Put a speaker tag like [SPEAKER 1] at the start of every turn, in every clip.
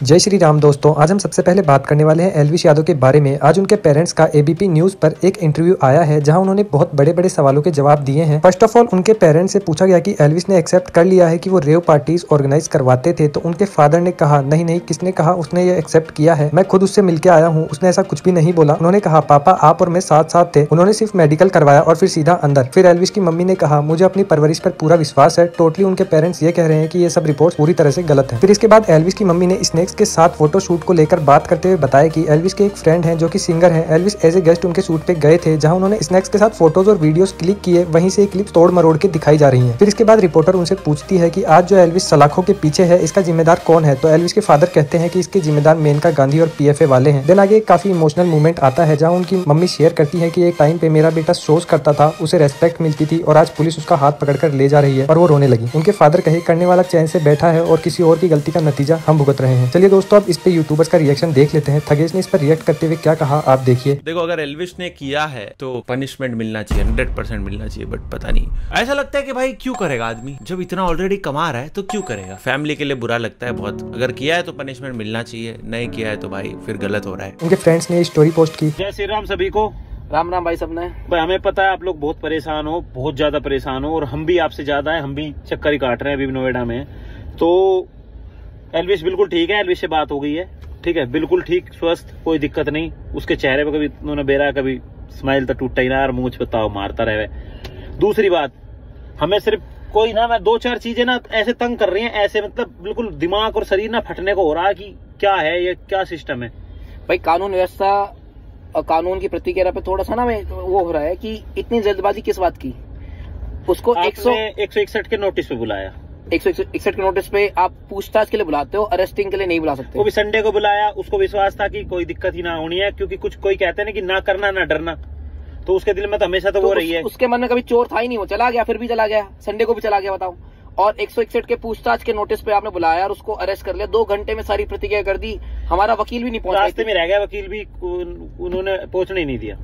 [SPEAKER 1] जय श्री राम दोस्तों, आज हम सबसे पहले बात करने वाले हैं एल्विश यादव के बारे में। आज उनके पेरेंट्स का एबीपी न्यूज पर एक इंटरव्यू आया है जहां उन्होंने बहुत बड़े बड़े सवालों के जवाब दिए हैं। फर्स्ट ऑफ ऑल उनके पेरेंट्स से पूछा गया कि एल्विश ने एक्सेप्ट कर लिया है कि वो रेव पार्टीज ऑर्गेनाइज करवाते थे, तो उनके फादर ने कहा नहीं नहीं, किसने कहा, उसने ये एक्सेप्ट किया है, मैं खुद उससे मिलकर आया हूँ, उसने ऐसा कुछ भी नहीं बोला। उन्होंने कहा पापा आप और मैं साथ साथ थे, उन्होंने सिर्फ मेडिकल करवाया और फिर सीधा अंदर। फिर एल्विश की मम्मी ने कहा मुझे अपनी परवरिश पर पूरा विश्वास है। टोटली उनके पेरेंट्स ये कह रहे हैं कि ये सब रिपोर्ट पूरी तरह से गलत है। फिर इसके बाद एल्विश की मम्मी ने स्नेक्स के साथ फोटो शूट को लेकर बात करते हुए बताया कि एल्विश के एक फ्रेंड हैं जो कि सिंगर हैं। एल्विश एज ए गेस्ट उनके शूट पे गए थे जहां उन्होंने स्नैक्स के साथ फोटोज और वीडियोस क्लिक किए, वहीं से क्लिप तोड़ मरोड़ के दिखाई जा रही हैं। फिर इसके बाद रिपोर्टर उनसे पूछती है कि आज जो एल्विश सलाखों के पीछे है इसका जिम्मेदार कौन है, तो एल्विश के फादर कहते हैं कि इसके जिम्मेदार मेनका गांधी और पीएफए वाले हैं। देन आगे काफी इमोशनल मूवमेंट आता है जहाँ उनकी मम्मी शेयर करती है कि एक टाइम पे मेरा बेटा शोज करता था, उसे रेस्पेक्ट मिलती थी और आज पुलिस उसका हाथ पकड़कर ले जा रही है और वो रोने लगी। उनके फादर कहे करने वाला चैन से बैठा है और किसी और की गलती का नतीजा हम भुगत रहे हैं। चलिए दोस्तों, अब इस पे यूट्यूबर्स का रिएक्शन देख लेते हैं। थगेश ने इस पर रिएक्ट करते हुए क्या कहा आप देखिए।
[SPEAKER 2] देखो, अगर एल्विश ने किया है तो पनिशमेंट मिलना चाहिए, 100% मिलना चाहिए, बट पता नहीं ऐसा लगता है कि भाई क्यों करेगा आदमी, जब इतना ऑलरेडी कमा रहा है तो क्यों करेगा। फैमिली के लिए बुरा लगता है बहुत। अगर किया है तो पनिशमेंट मिलना चाहिए, नहीं किया है तो भाई फिर गलत हो रहा है।
[SPEAKER 1] उनके फ्रेंड्स ने स्टोरी पोस्ट की।
[SPEAKER 3] जय श्री राम सभी को।
[SPEAKER 4] राम राम भाई सबने।
[SPEAKER 3] भाई हमें पता है आप लोग बहुत परेशान हो, बहुत ज्यादा परेशान हो, और हम भी आपसे ज्यादा है, हम भी चक्कर ही काट रहे हैं अभी नोएडा में। तो एल्विश बिल्कुल ठीक है, एल्विश से बात हो गई है, ठीक है, बिल्कुल ठीक, स्वस्थ, कोई दिक्कत नहीं। उसके चेहरे पे कभी उन्होंने बेरा, कभी स्माइल तो टूटा ही ना, और मुंह पे ताव मारता रहे। दूसरी बात, हमें सिर्फ कोई ना, मैं 2-4 चीजें ना ऐसे तंग कर रही हैं, ऐसे मतलब बिल्कुल दिमाग और शरीर ना फटने को हो रहा है कि क्या है ये, क्या सिस्टम है
[SPEAKER 4] भाई। कानून व्यवस्था और कानून की प्रतिक्रिया पे थोड़ा सा ना वो हो रहा है कि इतनी जल्दबाजी किस बात की। उसको
[SPEAKER 3] 161 के नोटिस पे बुलाया,
[SPEAKER 4] 161 के नोटिस पे आप पूछताछ के लिए बुलाते हो, अरेस्टिंग के लिए नहीं बुला सकते।
[SPEAKER 3] वो भी संडे को बुलाया, उसको विश्वास था कि कोई दिक्कत ही ना होनी है, क्योंकि कुछ कोई कहते हैं ना कि ना करना ना डरना, तो उसके दिल में तो हमेशा तो वो रही है।
[SPEAKER 4] उसके मन में कभी चोर था ही नहीं, वो चला गया, फिर भी चला गया, संडे को भी चला गया, बताओ। और 161 के पूछताछ के नोटिस पे आपने बुलाया और उसको अरेस्ट कर लिया, 2 घंटे में सारी प्रतिक्रिया कर दी। हमारा वकील भी नहीं पहुंचा,
[SPEAKER 3] रास्ते में रह गया वकील भी, उन्होंने पहुंचने ही नहीं दिया।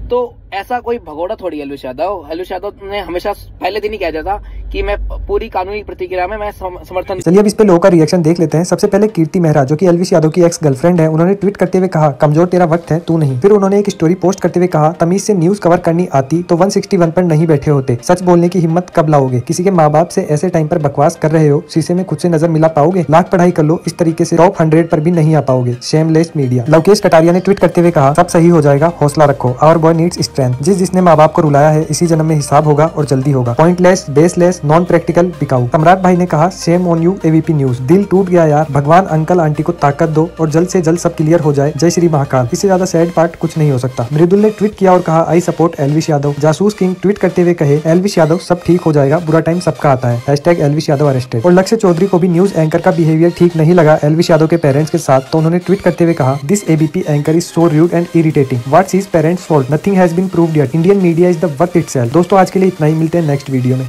[SPEAKER 4] तो ऐसा कोई भगोड़ा थोड़ी एल्विश यादव। एल्विश यादव ने हमेशा पहले दिन ही कह दिया था कि मैं पूरी कानूनी प्रतिक्रिया में मैं समर्थन।
[SPEAKER 1] चलिए अब इस पे लोगों का रिएक्शन देख लेते हैं। सबसे पहले कीर्ति मेहरा जो कि एल्विश यादव की एक्स गर्लफ्रेंड है, उन्होंने ट्वीट करते हुए कहा कमजोर तेरा वक्त है, तू नहीं। फिर उन्होंने एक स्टोरी पोस्ट करते हुए कहा तमीज से न्यूज कवर करनी आती तो 161 पर नहीं बैठे होते, सच बोलने की हिम्मत कब लाओगे, किसी के माँ बाप से ऐसे टाइम पर बकवास कर रहे हो, शीशे में खुद से नजर मिला पाओगे, लाख पढ़ाई कर लो, इस तरीके से टॉप 100 पर भी नहीं आ पाओगे, शेमलेस मीडिया। लवकेश कटारिया ने ट्वीट करते हुए कहा सब सही हो जाएगा, हौसला रखो, आवर बॉय नीड्स स्ट्रेंथ, जिसने माँ बाप को रुलाया है इसी जन्म में हिसाब होगा और जल्दी होगा, पॉइंटलेस, बेसलेस, नॉन प्रैक्टिकल, बिकाऊ। सम्राट भाई ने कहा same on you ABP news, दिल टूट गया यार, भगवान अंकल आंटी को ताकत दो और जल्द से जल्द सब क्लियर हो जाए, जय श्री महाकाल। इससे ज्यादा सैड पार्ट कुछ नहीं हो सकता। मृदुल ने ट्वीट किया और कहा आई सपोर्ट एल्विश यादव। जासूस किंग ट्वीट करते हुए कहे एल्विश यादव सब ठीक हो जाएगा, बुरा टाइम सबका आता है, हैशटैग एल्विश यादव अरेस्टेड। और लक्ष्य चौधरी को भी न्यूज एंकर का बिहेवियर ठीक नहीं लगा एल्विश यादव के पेरेंट्स के साथ, तो उन्होंने ट्वीट करते हुए कहा this ABP anchor is so rude and irritating, what's his parents fault, nothing has been proved yet, Indian media is the worth itself. दोस्तों आज के लिए इतना ही, मिलते हैं नेक्स्ट वीडियो में।